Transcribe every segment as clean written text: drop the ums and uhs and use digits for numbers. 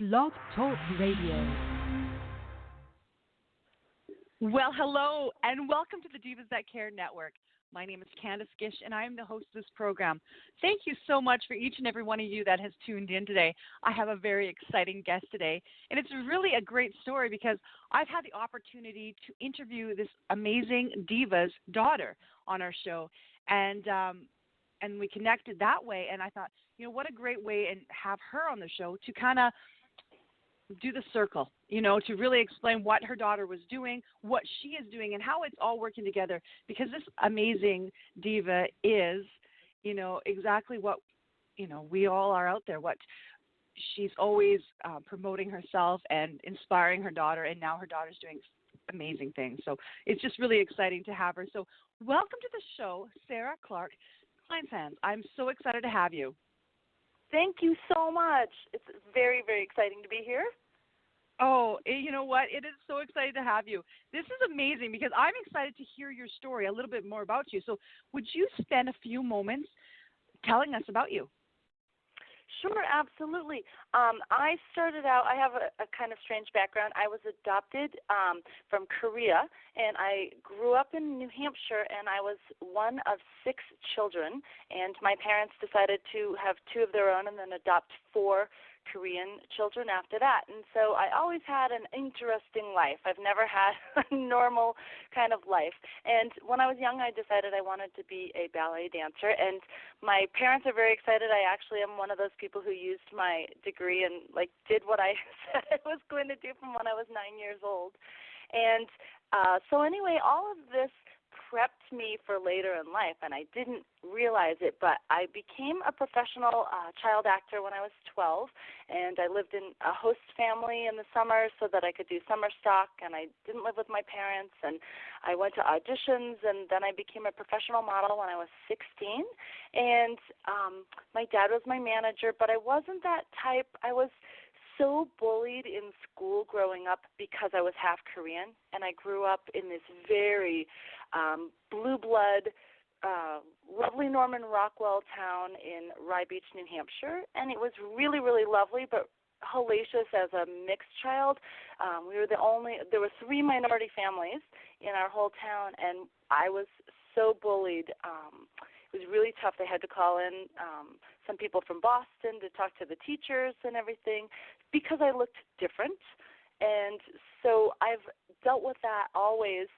Blog Talk Radio. Well, hello, and welcome to the Divas That Care Network. My name is Candace Gish, and I am the host of this program. Thank you so much for each and every one of you that has tuned in today. I have a very exciting guest today, and it's really a great story because I've had the opportunity to interview this amazing diva's daughter on our show, and we connected that way, and I thought, what a great way and have her on the show to kind of do the circle, to really explain what her daughter was doing, what she is doing, and how it's all working together. Because this amazing diva is, exactly what, we all are out there. What she's always promoting herself and inspiring her daughter, and now her daughter's doing amazing things. So it's just really exciting to have her. So welcome to the show, Sarah Clark Kleinshans. I'm so excited to have you. Thank you so much. It's very, very exciting to be here. Oh, you know what? It is so exciting to have you. This is amazing because I'm excited to hear your story, a little bit more about you. So would you spend a few moments telling us about you? Sure, absolutely. I started out, I have a kind of strange background. I was adopted from Korea, and I grew up in New Hampshire, and I was one of 6 children, and my parents decided to have 2 of their own and then adopt 4 Korean children after that. And so I always had an interesting life. I've never had a normal kind of life. And when I was young, I decided I wanted to be a ballet dancer. And my parents are very excited. I actually am one of those people who used my degree and did what I said I was going to do from when I was 9 years old. And so anyway, all of this prepped me for later in life, and I didn't realize it, but I became a professional child actor when I was 12, and I lived in a host family in the summer so that I could do summer stock, and I didn't live with my parents, and I went to auditions, and then I became a professional model when I was 16, and my dad was my manager, but I wasn't that type. I was so bullied in school growing up because I was half Korean, and I grew up in this very blue blood, lovely Norman Rockwell town in Rye Beach, New Hampshire, and it was really, really lovely, but hellacious as a mixed child. We were there were 3 minority families in our whole town, and I was so bullied. It was really tough. They had to call in some people from Boston to talk to the teachers and everything because I looked different. And so I've dealt with that always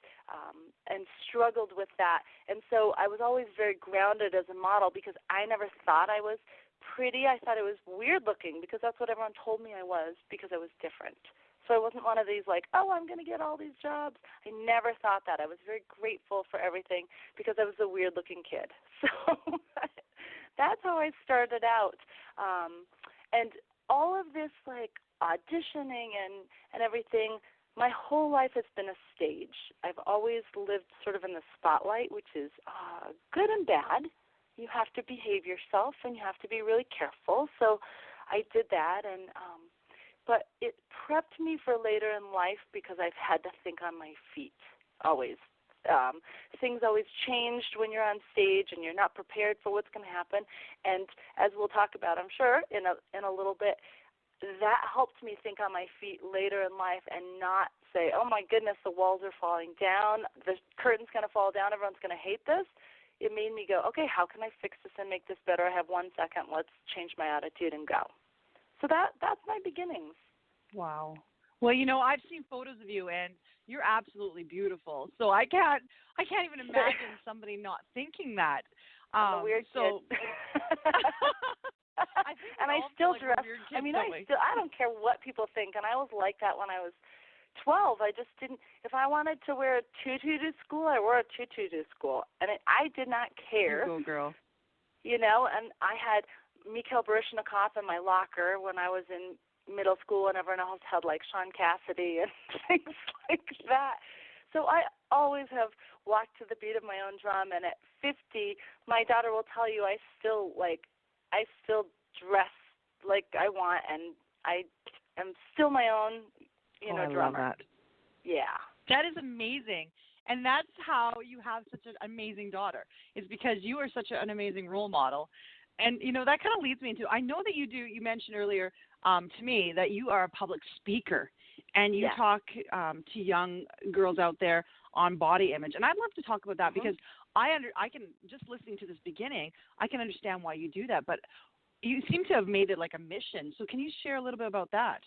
and struggled with that. And so I was always very grounded as a model because I never thought I was pretty. I thought I was weird looking because that's what everyone told me I was because I was different. So I wasn't one of these I'm going to get all these jobs. I never thought that. I was very grateful for everything because I was a weird-looking kid. So that's how I started out. And all of this, auditioning and everything, my whole life has been a stage. I've always lived sort of in the spotlight, which is good and bad. You have to behave yourself, and you have to be really careful. So I did that, and but it prepped me for later in life because I've had to think on my feet always. Things always changed when you're on stage and you're not prepared for what's going to happen. And as we'll talk about, I'm sure, in a little bit, that helped me think on my feet later in life and not say, oh, my goodness, the walls are falling down, the curtain's going to fall down, everyone's going to hate this. It made me go, okay, how can I fix this and make this better? I have 1 second. Let's change my attitude and go. So that's my beginnings. Wow. Well, I've seen photos of you, and you're absolutely beautiful. So I can't even imagine somebody not thinking that. I'm a weird kid. And I still dress. I don't care what people think, and I was like that when I was 12. I just didn't. If I wanted to wear a tutu to school, I wore a tutu to school, and I did not care. Go girl. And I had Mikhail Baryshnikov in my locker when I was in middle school, and everyone else had Sean Cassidy and things like that. So I always have walked to the beat of my own drum, and at 50, my daughter will tell you I still dress like I want, and I am still my own, I drummer. love that. Yeah. That is amazing. And that's how you have such an amazing daughter, is because you are such an amazing role model. And, that kind of leads me into, I know that you mentioned earlier to me that you are a public speaker and you Yeah. talk to young girls out there on body image. And I'd love to talk about that because I can, just listening to this beginning, I can understand why you do that. But you seem to have made it like a mission. So can you share a little bit about that?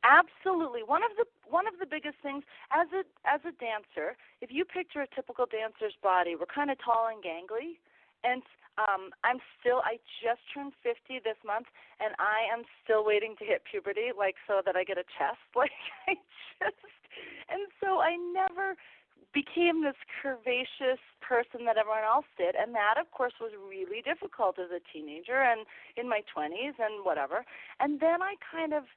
Absolutely. One of the biggest things as a dancer, if you picture a typical dancer's body, we're kind of tall and gangly, and I just turned 50 this month, and I am still waiting to hit puberty, like so that I get a chest, like and so I never became this curvaceous person that everyone else did, and that of course was really difficult as a teenager and in my 20s and whatever, and then I kind of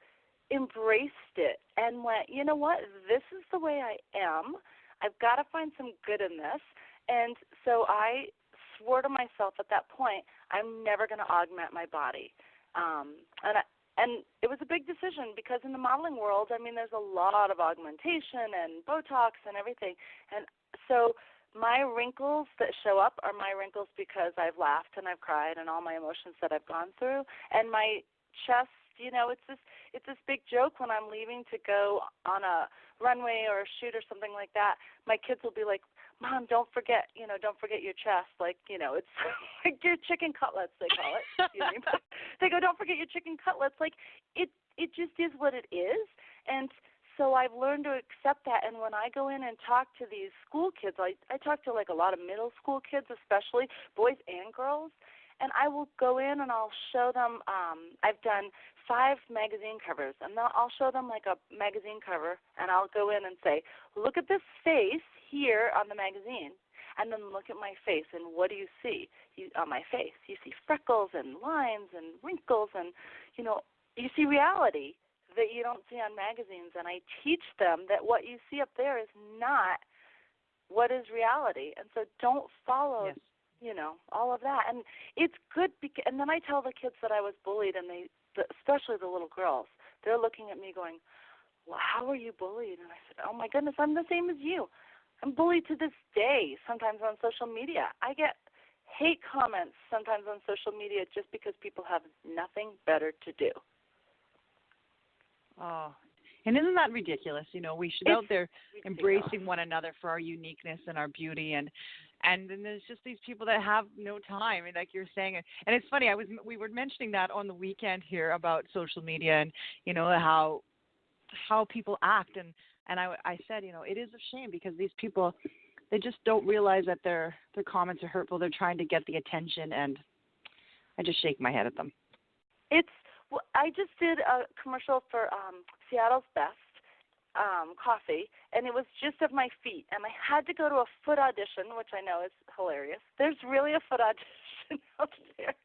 embraced it and went, you know what, this is the way I am. I've got to find some good in this. And so I swore to myself at that point, I'm never going to augment my body. And it was a big decision because in the modeling world, I mean, there's a lot of augmentation and Botox and everything. And so my wrinkles that show up are my wrinkles because I've laughed and I've cried and all my emotions that I've gone through. And my chest, it's this big joke when I'm leaving to go on a runway or a shoot or something like that. My kids will be like, Mom, don't forget your chest. Like, it's like your chicken cutlets, they call it. Excuse me. But they go, don't forget your chicken cutlets. Like, it just is what it is. And so I've learned to accept that. And when I go in and talk to these school kids, I talk to like a lot of middle school kids, especially boys and girls. And I will go in and I'll show them, I've done 5 magazine covers, and I'll show them like a magazine cover, and I'll go in and say, look at this face here on the magazine, and then look at my face, and what do you see on my face? You see freckles and lines and wrinkles, and, you see reality that you don't see on magazines, and I teach them that what you see up there is not what is reality, and so don't follow Yes. all of that. And it's good and then I tell the kids that I was bullied, and especially the little girls, they're looking at me going, well, how are you bullied? And I said, oh my goodness, I'm the same as you. I'm bullied to this day, sometimes on social media. I get hate comments sometimes on social media just because people have nothing better to do. Oh, and isn't that ridiculous? We should out there embracing one another for our uniqueness and our beauty, and then there's just these people that have no time, and like you're saying, and it's funny. We were mentioning that on the weekend here about social media and how people act, and I said it is a shame because these people, they just don't realize that their comments are hurtful. They're trying to get the attention, and I just shake my head at them. I just did a commercial for Seattle's Best coffee, and it was just of my feet, and I had to go to a foot audition, which I know is hilarious. There's really a foot audition out there,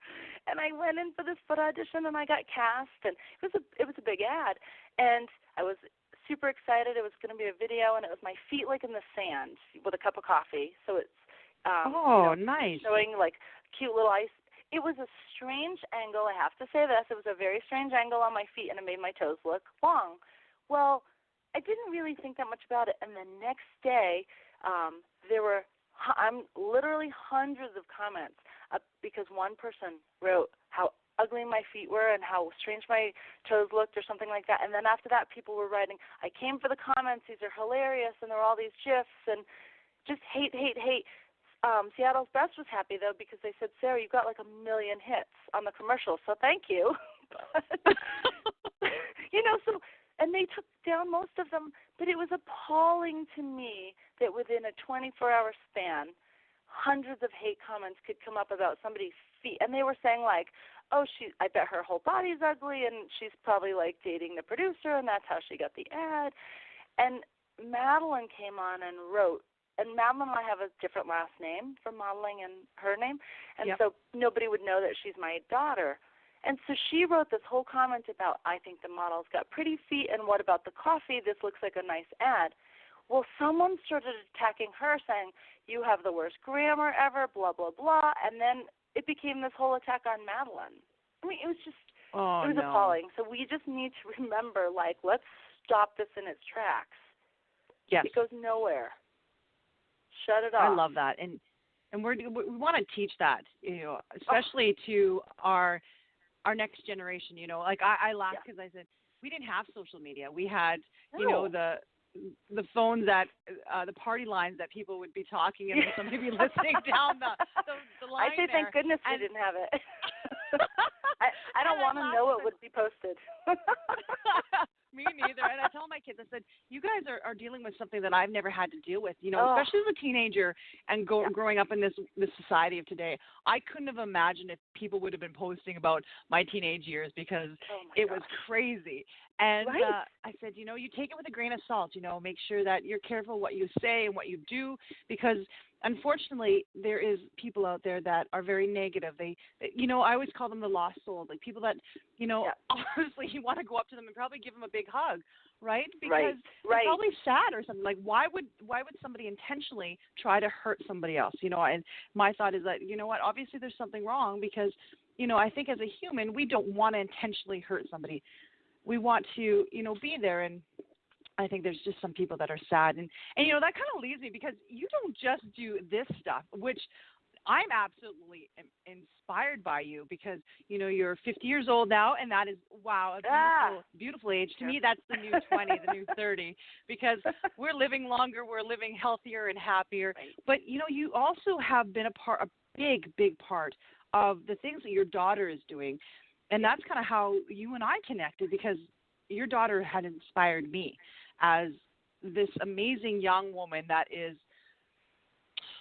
and I went in for this foot audition, and I got cast, and it was a big ad, and I was super excited. It was going to be a video, and it was my feet like in the sand with a cup of coffee, so it's nice, showing like cute little ice. It was a strange angle, I have to say this. It was a very strange angle on my feet, and it made my toes look long. Well, I didn't really think that much about it. And the next day, there were literally hundreds of comments because one person wrote how ugly my feet were and how strange my toes looked or something like that. And then after that, people were writing, I came for the comments. These are hilarious. And there were all these GIFs and just hate. Seattle's Best was happy, though, because they said, Sarah, you got like 1 million hits on the commercial, so thank you. And they took down most of them, but it was appalling to me that within a 24-hour span, hundreds of hate comments could come up about somebody's feet. And they were saying, like, oh, I bet her whole body's ugly, and she's probably, like, dating the producer, and that's how she got the ad. And Madeline came on and wrote, and Madeline and I have a different last name for modeling and her name, and so nobody would know that she's my daughter. And so she wrote this whole comment about, I think the model's got pretty feet, and what about the coffee? This looks like a nice ad. Well, someone started attacking her, saying, you have the worst grammar ever, blah, blah, blah, and then it became this whole attack on Madeline. I mean, it was just, it was appalling. So we just need to remember, like, let's stop this in its tracks. Yes. It goes nowhere. Shut it off. I love that. And and we want to teach that, Oh, especially to our next generation. Like I laughed yeah. because I said we didn't have social media. We had, No. the phones that the party lines that people would be talking and then somebody be listening down the I line say there. thank goodness we And didn't have it. I don't and I want to laughed know because what would be posted. me neither. And I tell my kids, I said, you guys are dealing with something that I've never had to deal with, Oh, especially as a teenager and yeah. growing up in this society of today. I couldn't have imagined if people would have been posting about my teenage years because Oh my it was gosh. crazy. And Right. I said, you take it with a grain of salt, make sure that you're careful what you say and what you do, because unfortunately there is people out there that are very negative. I always call them the lost souls, like people that, Yeah. honestly, you want to go up to them and probably give them a big hug, right? Right. Because they're Right. probably sad or something. Like, why would somebody intentionally try to hurt somebody else? And my thought is that, what, obviously there's something wrong because, I think as a human, we don't want to intentionally hurt somebody. We want to, be there. And I think there's just some people that are sad. And that kind of leaves me because you don't just do this stuff, which I'm absolutely inspired by you because, you're 50 years old now, and that is, wow, a Ah. beautiful age. To Yeah. me, that's the new 20, the new 30, because we're living longer, we're living healthier and happier. Right. But, you also have been a big part of the things that your daughter is doing. And that's kind of how you and I connected, because your daughter had inspired me as this amazing young woman that is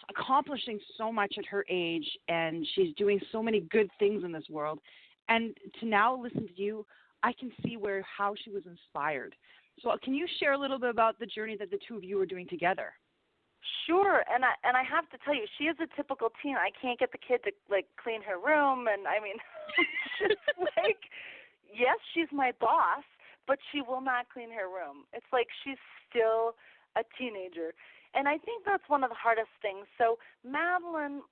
accomplishing so much at her age, and she's doing so many good things in this world. And to now listen to you, I can see how she was inspired. So can you share a little bit about the journey that the two of you are doing together? Sure, and I have to tell you, she is a typical teen. I can't get the kid to clean her room, and I mean, just yes, she's my boss, but she will not clean her room. It's like she's still a teenager, and I think that's one of the hardest things. So Madeline,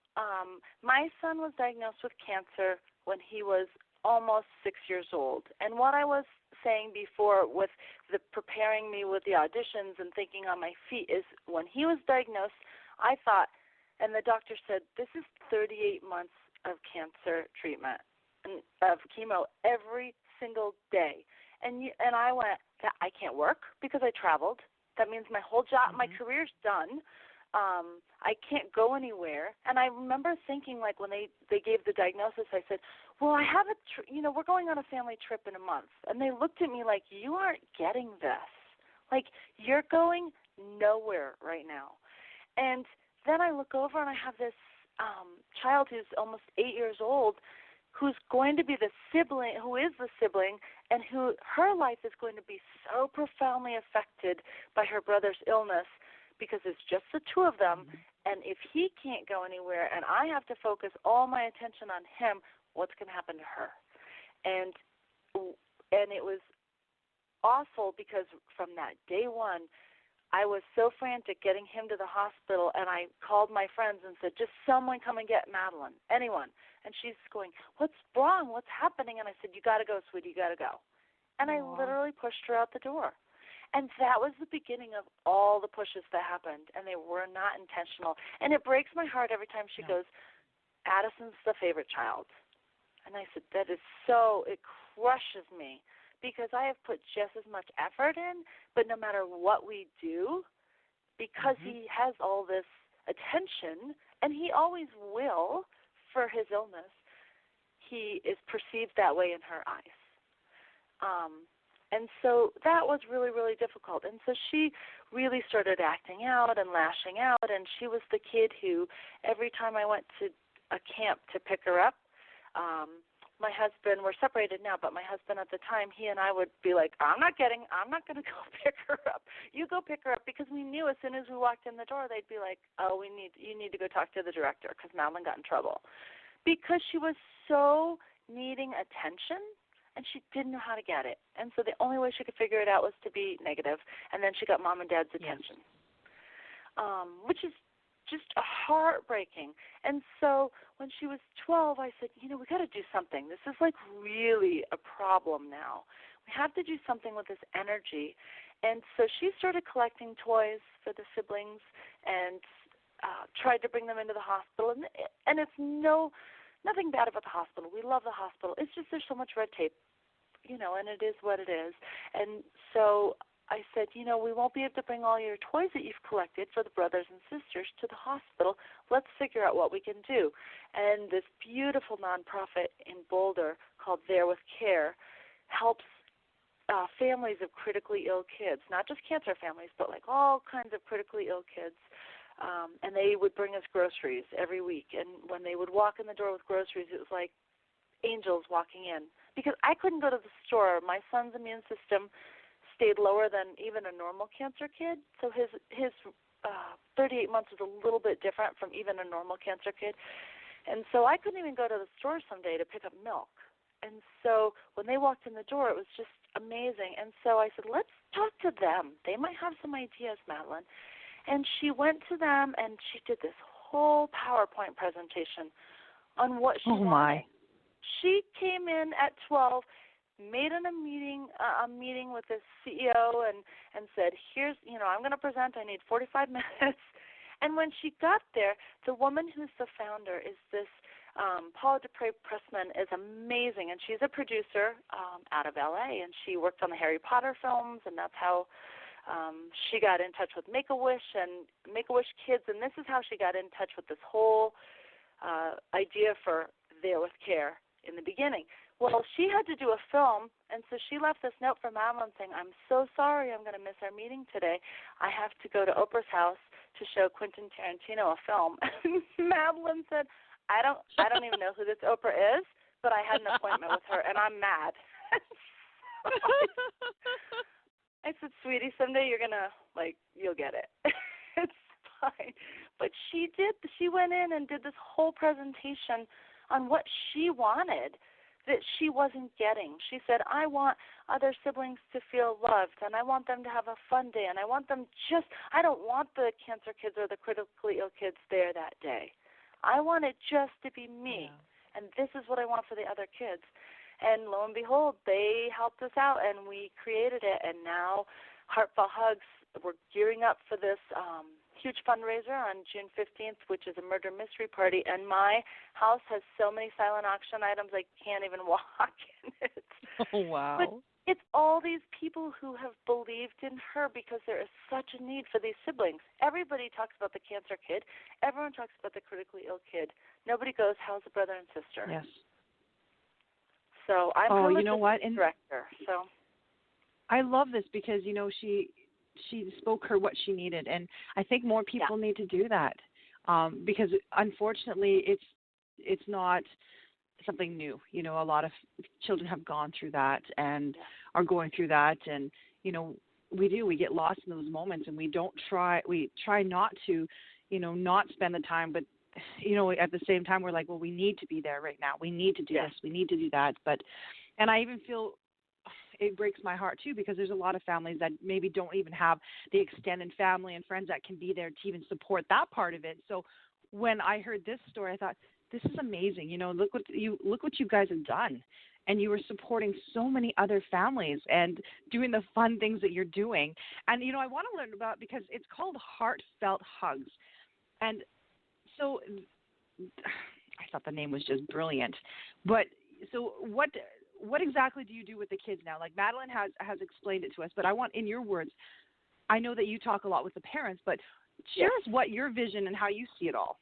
my son was diagnosed with cancer when he was almost 6 years old, and what I was saying before with the preparing me with the auditions and thinking on my feet is when he was diagnosed, I thought, and the doctor said, this is 38 months of cancer treatment and of chemo every single day. And I went, I can't work because I traveled. That means my whole job, my career's done. I can't go anywhere. And I remember thinking, when they gave the diagnosis, I said, well, I have we're going on a family trip in a month. And they looked at me like, you aren't getting this. You're going nowhere right now. And then I look over and I have this child who's almost 8 years old who's going to be the sibling, who is the sibling, and who her life is going to be so profoundly affected by her brother's illness because it's just the two of them. And if he can't go anywhere and I have to focus all my attention on him, what's going to happen to her? And it was awful because from that day one, I was so frantic getting him to the hospital, and I called my friends and said, just someone come and get Madeline, anyone. And she's going, what's wrong? What's happening? And I said, you got to go, sweetie, you got to go. And I literally pushed her out the door. And that was the beginning of all the pushes that happened, and they were not intentional. And it breaks my heart every time she goes, Addison's the favorite child. And I said, that is so, it crushes me. Because I have put just as much effort in, but no matter what we do, because he has all this attention, and he always will for his illness, he is perceived that way in her eyes. And so that was really, really difficult. And so she really started acting out and lashing out, and she was the kid who every time I went to a camp to pick her up, my husband, we're separated now, but my husband at the time, he and I would be like, I'm not going to go pick her up. You go pick her up, because we knew as soon as we walked in the door, they'd be like, oh, you need to go talk to the director because Madeline got in trouble. Because she was so needing attention, and she didn't know how to get it. And so the only way she could figure it out was to be negative, and then she got mom and dad's attention, which is just heartbreaking. And so when she was 12, I said, we got to do something. This is really a problem now. We have to do something with this energy. And so she started collecting toys for the siblings, and tried to bring them into the hospital, and it's nothing bad about the hospital. We love the hospital. It's just there's so much red tape, and it is what it is. And so I said, we won't be able to bring all your toys that you've collected for the brothers and sisters to the hospital. Let's figure out what we can do. And this beautiful nonprofit in Boulder called There With Care helps families of critically ill kids, not just cancer families, but like all kinds of critically ill kids. And they would bring us groceries every week. And when they would walk in the door with groceries, it was like angels walking in. Because I couldn't go to the store. My son's immune system stayed lower than even a normal cancer kid. So his 38 months was a little bit different from even a normal cancer kid. And so I couldn't even go to the store someday to pick up milk. And so when they walked in the door, it was just amazing. And so I said, let's talk to them. They might have some ideas, Madeline. And she went to them, and she did this whole PowerPoint presentation on what she wanted. My. She came in at 12, made a meeting with the CEO and said, here's, I'm going to present. I need 45 minutes. And when she got there, the woman who's the founder is this Paula Dupre Pressman is amazing, and she's a producer out of L.A., and she worked on the Harry Potter films, and that's how she got in touch with Make-A-Wish and Make-A-Wish Kids, and this is how she got in touch with this whole idea for There With Care in the beginning. Well, she had to do a film, and so she left this note for Madeline saying, I'm so sorry I'm going to miss our meeting today. I have to go to Oprah's house to show Quentin Tarantino a film. Madeline said, I don't even know who this Oprah is, but I had an appointment with her, and I'm mad. I said, sweetie, someday you're going to, you'll get it. It's fine. But she went in and did this whole presentation on what she wanted that she wasn't getting. She said, I want other siblings to feel loved, and I want them to have a fun day, and I don't want the cancer kids or the critically ill kids there that day. I want it just to be me, and this is what I want for the other kids. And lo and behold, they helped us out, and we created it, and now Heartfelt Hugs, we're gearing up for this huge fundraiser on June 15th, which is a murder mystery party, and my house has so many silent auction items I can't even walk in it. Oh, wow. But it's all these people who have believed in her because there is such a need for these siblings. Everybody talks about the cancer kid. Everyone talks about the critically ill kid. Nobody goes, how's the brother and sister? Yes. So I'm director. So I love this because, she spoke her what she needed, and I think more people need to do that because unfortunately it's not something new. A lot of children have gone through that and are going through that, and we get lost in those moments, and we try not to not spend the time, but at the same time we're like, well, we need to be there right now, we need to do this, we need to do that. And I even feel it breaks my heart too, because there's a lot of families that maybe don't even have the extended family and friends that can be there to even support that part of it. So when I heard this story, I thought, this is amazing. Look what you guys have done, and you are supporting so many other families and doing the fun things that you're doing. And I want to learn about, because it's called Heartfelt Hugs, and so I thought the name was just brilliant. But so what exactly do you do with the kids now? Like Madeline has explained it to us, but I want, in your words, I know that you talk a lot with the parents, but share us what your vision and how you see it all.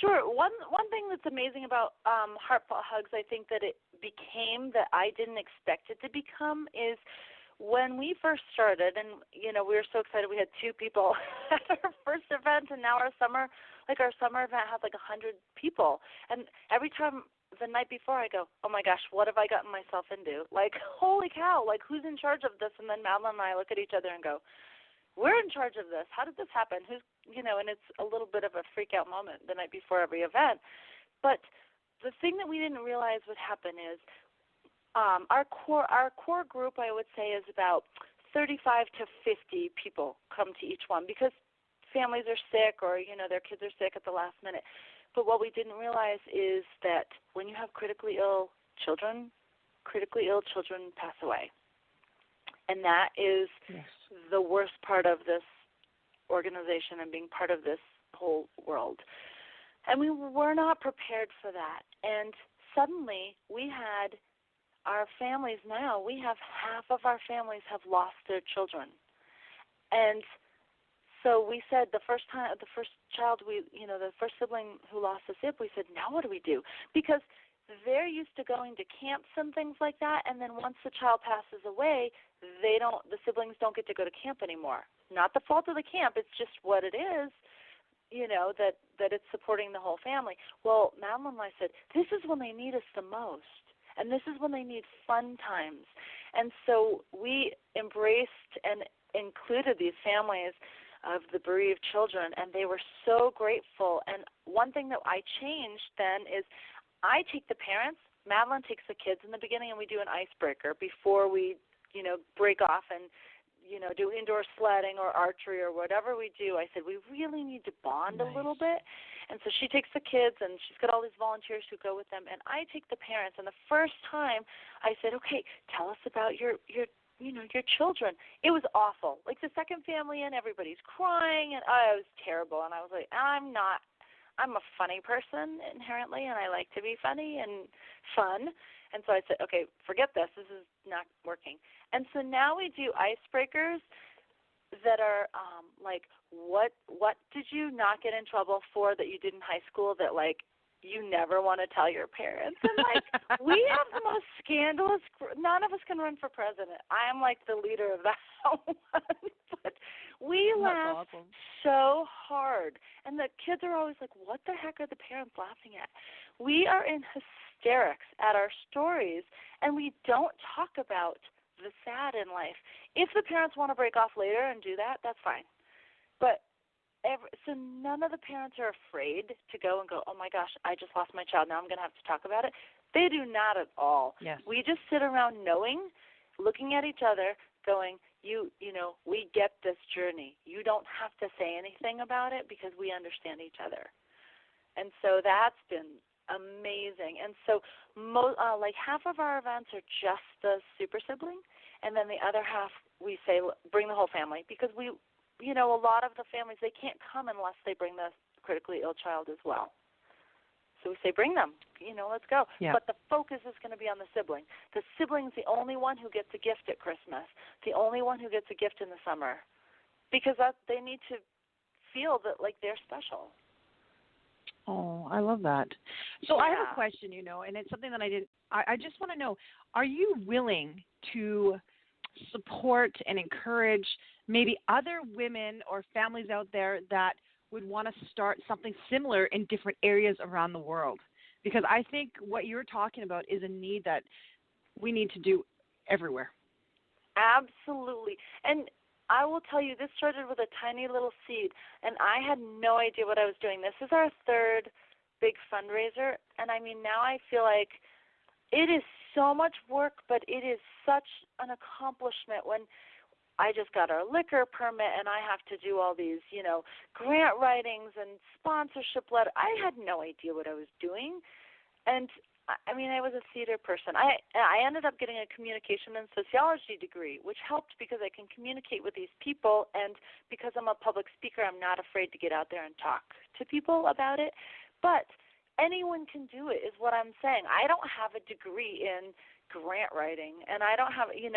Sure. One thing that's amazing about Heartfelt Hugs, I think that it became that I didn't expect it to become, is when we first started, and we were so excited. We had 2 people at our first event, and now our summer event had 100 people. And every time the night before, I go, oh my gosh, what have I gotten myself into? Holy cow! Who's in charge of this? And then Madeline and I look at each other and go, we're in charge of this. How did this happen? And it's a little bit of a freak out moment the night before every event. But the thing that we didn't realize would happen is our core group, I would say, is about 35 to 50 people come to each one because families are sick or, their kids are sick at the last minute. But what we didn't realize is that when you have critically ill children pass away. And that is the worst part of this organization and being part of this whole world. And we were not prepared for that. And suddenly we had our families now, we have half of our families have lost their children. And so we said the first sibling who lost a sib, we said, now what do we do? Because they're used to going to camps and things like that, and then once the child passes away, the siblings don't get to go to camp anymore. Not the fault of the camp, it's just what it is, that it's supporting the whole family. Well, Madeline and I said, this is when they need us the most, and this is when they need fun times. And so we embraced and included these families of the bereaved children, and they were so grateful. And one thing that I changed then is I take the parents, Madeline takes the kids in the beginning, and we do an icebreaker before we, break off and, do indoor sledding or archery or whatever we do. I said, we really need to bond a little bit. And so she takes the kids, and she's got all these volunteers who go with them, and I take the parents. And the first time I said, okay, tell us about your children. It was awful. Like the second family in, everybody's crying, and it was terrible. And I was like, I'm a funny person inherently, and I like to be funny and fun. And so I said, okay, forget this. This is not working. And so now we do icebreakers that are like, what did you not get in trouble for that you did in high school that, like, you never want to tell your parents? And, like, we have the most scandalous – none of us can run for president. I am, like, the leader of that one. But we laugh so hard. And the kids are always like, what the heck are the parents laughing at? We are in hysterics at our stories, and we don't talk about the sad in life. If the parents want to break off later and do that, that's fine. But so none of the parents are afraid to go and go, oh, my gosh, I just lost my child. Now I'm going to have to talk about it. They do not at all. Yes. We just sit around knowing, looking at each other, going, we get this journey. You don't have to say anything about it because we understand each other. And so that's been amazing. And so like half of our events are just the super sibling, and then the other half we say bring the whole family because a lot of the families, they can't come unless they bring the critically ill child as well. So we say, bring them, let's go. Yeah. But the focus is going to be on the sibling. The sibling's the only one who gets a gift at Christmas, the only one who gets a gift in the summer, because they need to feel that, like, they're special. Oh, I love that. So I have a question, and it's something that I just want to know, are you willing to support and encourage maybe other women or families out there that would want to start something similar in different areas around the world? Because I think what you're talking about is a need that we need to do everywhere. Absolutely. And I will tell you, this started with a tiny little seed, and I had no idea what I was doing. This is our third big fundraiser, and now I feel like it is so much work, but it is such an accomplishment when I just got our liquor permit, and I have to do all these, grant writings and sponsorship letter. I had no idea what I was doing, and I was a theater person. I ended up getting a communication and sociology degree, which helped because I can communicate with these people, and because I'm a public speaker, I'm not afraid to get out there and talk to people about it. But anyone can do it is what I'm saying. I don't have a degree in grant writing, and I don't have, in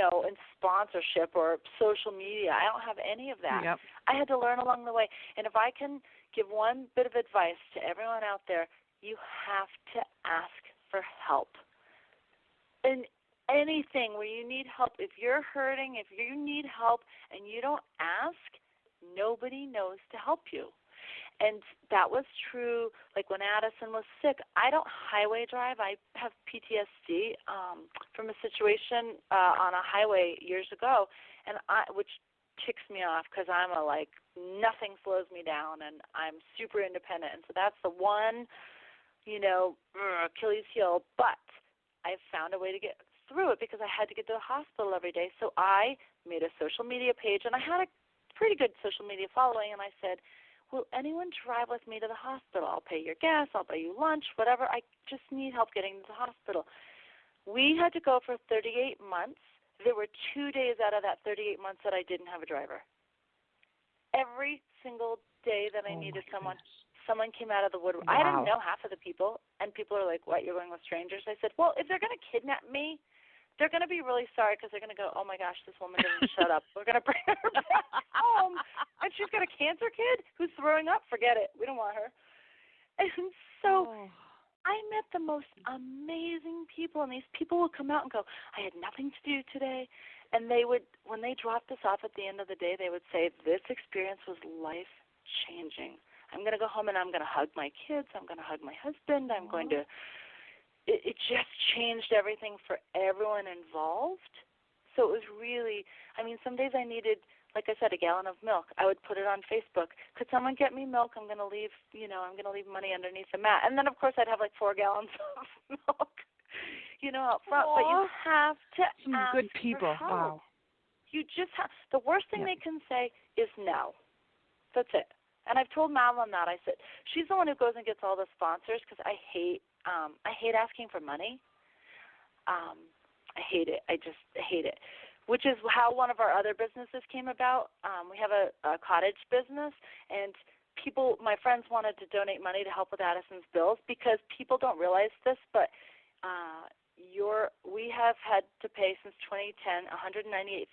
sponsorship or social media. I don't have any of that. Yep. I had to learn along the way. And if I can give one bit of advice to everyone out there, you have to ask for help. In anything where you need help, if you're hurting, if you need help and you don't ask, nobody knows to help you. And that was true, like when Addison was sick. I don't highway drive. I have PTSD from a situation on a highway years ago, and which ticks me off because I'm nothing slows me down, and I'm super independent. And so that's the one Achilles heel, but I found a way to get through it because I had to get to the hospital every day. So I made a social media page, and I had a pretty good social media following, and I said, will anyone drive with me to the hospital? I'll pay your gas, I'll buy you lunch, whatever. I just need help getting to the hospital. We had to go for 38 months. There were 2 days out of that 38 months that I didn't have a driver. Every single day that I needed someone, someone came out of the woodwork. Wow. I didn't know half of the people, and people are like, what, you're going with strangers? I said, well, if they're going to kidnap me, they're going to be really sorry because they're going to go, oh, my gosh, this woman doesn't shut up. We're going to bring her back home, and she's got a cancer kid who's throwing up. Forget it. We don't want her. And so I met the most amazing people, and these people would come out and go, I had nothing to do today. And they would, when they dropped us off at the end of the day, they would say, this experience was life-changing. I'm going to go home and I'm going to hug my kids. I'm going to hug my husband. I'm going to it just changed everything for everyone involved. So it was really, I mean, some days I needed, like I said, a gallon of milk. I would put it on Facebook. Could someone get me milk? I'm going to leave, I'm going to leave money underneath the mat. And then, of course, I'd have like 4 gallons of milk, out front. But you have to ask good people. for help. Wow. You just have, the worst thing they can say is no. That's it. And I've told Madeline that. I said, she's the one who goes and gets all the sponsors because I hate asking for money. I hate it. I just hate it, which is how one of our other businesses came about. We have a cottage business, and my friends wanted to donate money to help with Addison's bills because people don't realize this, but we have had to pay since 2010 $198,000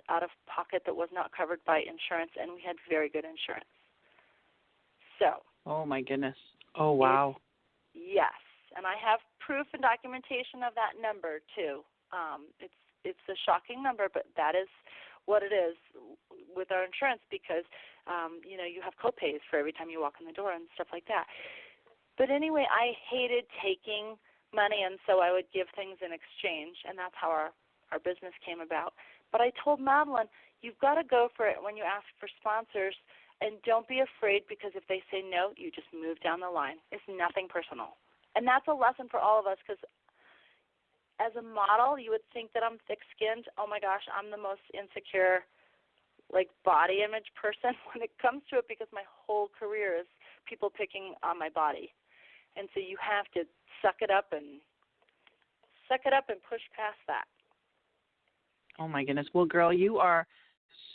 out of pocket that was not covered by insurance, and we had very good insurance. So. Oh, my goodness. Oh, wow. Yes, and I have proof and documentation of that number, too. It's a shocking number, but that is what it is with our insurance because, you have co-pays for every time you walk in the door and stuff like that. But anyway, I hated taking money, and so I would give things in exchange, and that's how our business came about. But I told Madeline, you've got to go for it when you ask for sponsors. And don't be afraid because if they say no, you just move down the line. It's nothing personal. And that's a lesson for all of us because as a model, you would think that I'm thick-skinned. Oh, my gosh, I'm the most insecure, body image person when it comes to it because my whole career is people picking on my body. And so you have to suck it up and push past that. Oh, my goodness. Well, girl, you are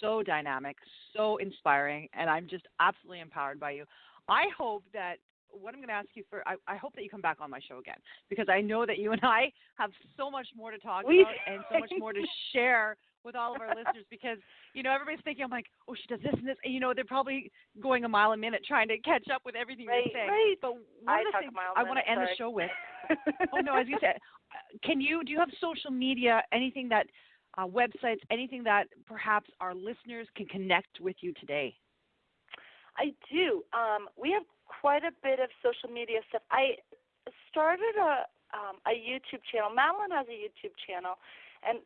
so dynamic, so inspiring, and I'm just absolutely empowered by you. I hope that what I'm going to ask you for, I hope that you come back on my show again because I know that you and I have so much more to talk about and so much more to share with all of our listeners because, everybody's thinking, I'm like, oh, she does this and this. And, they're probably going a mile a minute trying to catch up with everything you're saying. Right. But one of the things I want to end the show with, oh, no, as you said, do you have social media, anything that, websites, anything that perhaps our listeners can connect with you today? I do. We have quite a bit of social media stuff. I started a YouTube channel. Madeline has a YouTube channel, and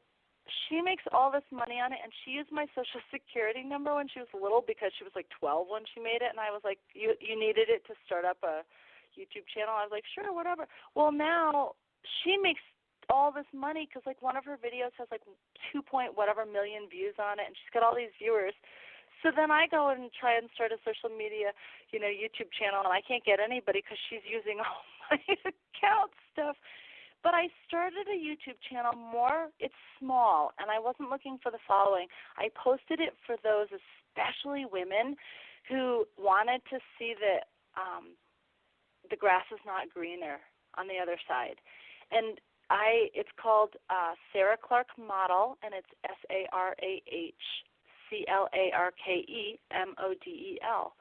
she makes all this money on it, and she used my Social Security number when she was little because she was 12 when she made it, and I was like, you needed it to start up a YouTube channel? I was like, sure, whatever. Well, now she makes all this money because one of her videos has 2 point whatever million views on it, and she's got all these viewers. So then I go and try and start a social media, YouTube channel, and I can't get anybody because she's using all my account stuff. But I started a YouTube channel it's small, and I wasn't looking for the following. I posted it for those, especially women, who wanted to see that the grass is not greener on the other side. And it's called Sarah Clark Model, and it's SarahClarkemodel.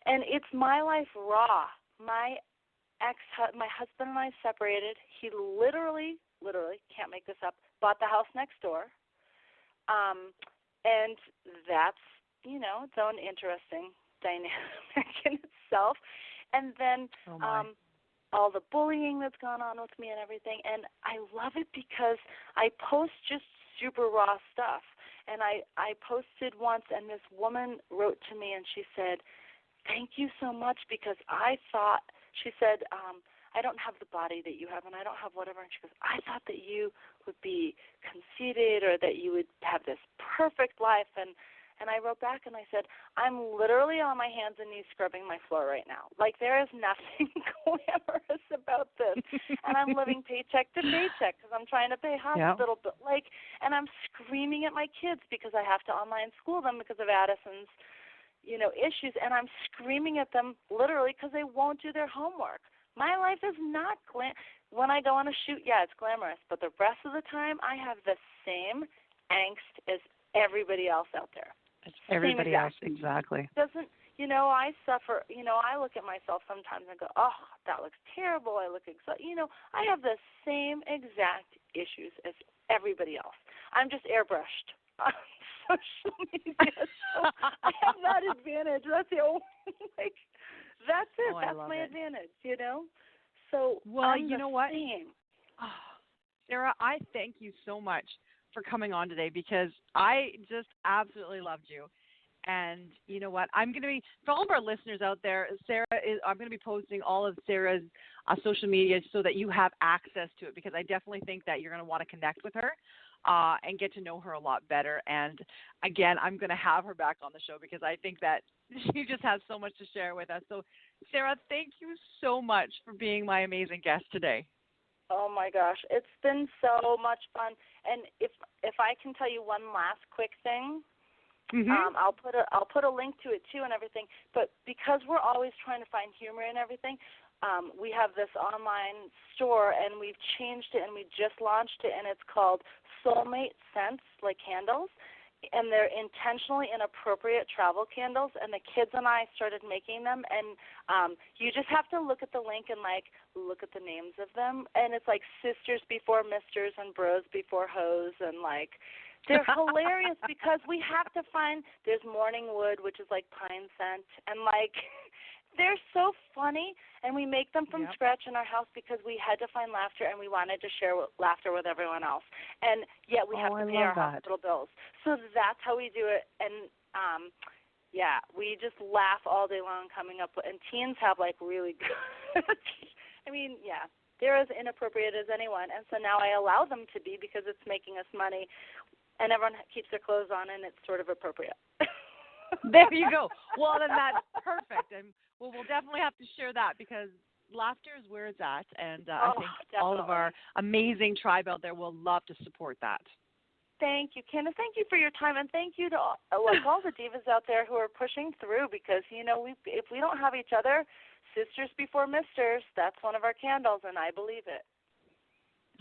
And it's my life raw. My husband and I separated. He literally, can't make this up, bought the house next door. And that's, its own interesting dynamic in itself. And then all the bullying that's gone on with me and everything. And I love it because I post just super raw stuff. And I posted once, and this woman wrote to me, and she said, thank you so much because she said, I don't have the body that you have, and I don't have whatever. And she goes, I thought that you would be conceited or that you would have this perfect life. And And I wrote back and I said, I'm literally on my hands and knees scrubbing my floor right now. Like, there is nothing glamorous about this. And I'm living paycheck to paycheck because I'm trying to pay hospital bill. And I'm screaming at my kids because I have to online school them because of Addison's, issues. And I'm screaming at them literally because they won't do their homework. My life is not when I go on a shoot, it's glamorous. But the rest of the time, I have the same angst as everybody else out there. Everybody else, exactly. I suffer, I look at myself sometimes and go, oh, that looks terrible. I I have the same exact issues as everybody else. I'm just airbrushed on social media. So I have that advantage. That's the only, that's it. Oh, that's my advantage, So you know what? Same. Oh, Sarah, I thank you so much for coming on today because I just absolutely loved you. And you know what? I'm going to be, for all of our listeners out there, I'm going to be posting all of Sarah's social media so that you have access to it because I definitely think that you're going to want to connect with her and get to know her a lot better. And again, I'm going to have her back on the show because I think that she just has so much to share with us. So Sarah, thank you so much for being my amazing guest today. Oh my gosh, it's been so much fun. And if I can tell you one last quick thing, I'll put a link to it too and everything. But because we're always trying to find humor in everything, we have this online store and we've changed it and we just launched it and it's called Soulmate Scents, like candles. And they're intentionally inappropriate travel candles, and the kids and I started making them, and you just have to look at the link and, look at the names of them, and it's like sisters before misters and bros before hoes, and, they're hilarious because we have to find, there's morning wood, which is, pine scent, and, they're so funny, and we make them from scratch in our house because we had to find laughter and we wanted to share laughter with everyone else. And yet we have to pay our hospital bills. So that's how we do it. And, we just laugh all day long coming up with, and teens have, really good, they're as inappropriate as anyone. And so now I allow them to be because it's making us money, and everyone keeps their clothes on, and it's sort of appropriate. There you go. Well, then that's perfect. And we'll definitely have to share that because laughter is where it's at. And I think all of our amazing tribe out there will love to support that. Thank you, Candace. Thank you for your time. And thank you to all the divas out there who are pushing through because, if we don't have each other, sisters before misters, that's one of our candles, and I believe it.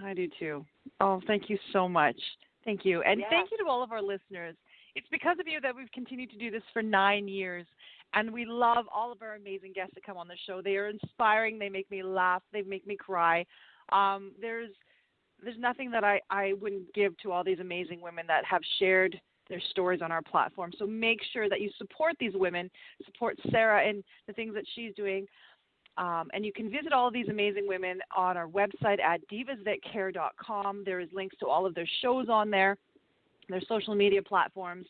I do too. Oh, thank you so much. Thank you. And thank you to all of our listeners. It's because of you that we've continued to do this for 9 years, and we love all of our amazing guests that come on the show. They are inspiring. They make me laugh. They make me cry. There's nothing that I wouldn't give to all these amazing women that have shared their stories on our platform. So make sure that you support these women, support Sarah and the things that she's doing. And you can visit all of these amazing women on our website at divasthatcare.com. There is links to all of their shows on there, their social media platforms.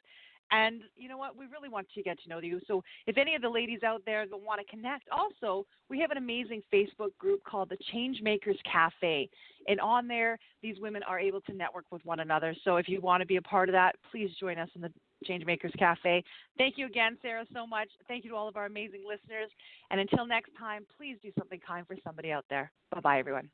And you know what? We really want to get to know you. So if any of the ladies out there that want to connect, also, we have an amazing Facebook group called the Changemakers Cafe. And on there, these women are able to network with one another. So if you want to be a part of that, please join us in the Changemakers Cafe. Thank you again, Sarah, so much. Thank you to all of our amazing listeners. And until next time, please do something kind for somebody out there. Bye-bye, everyone.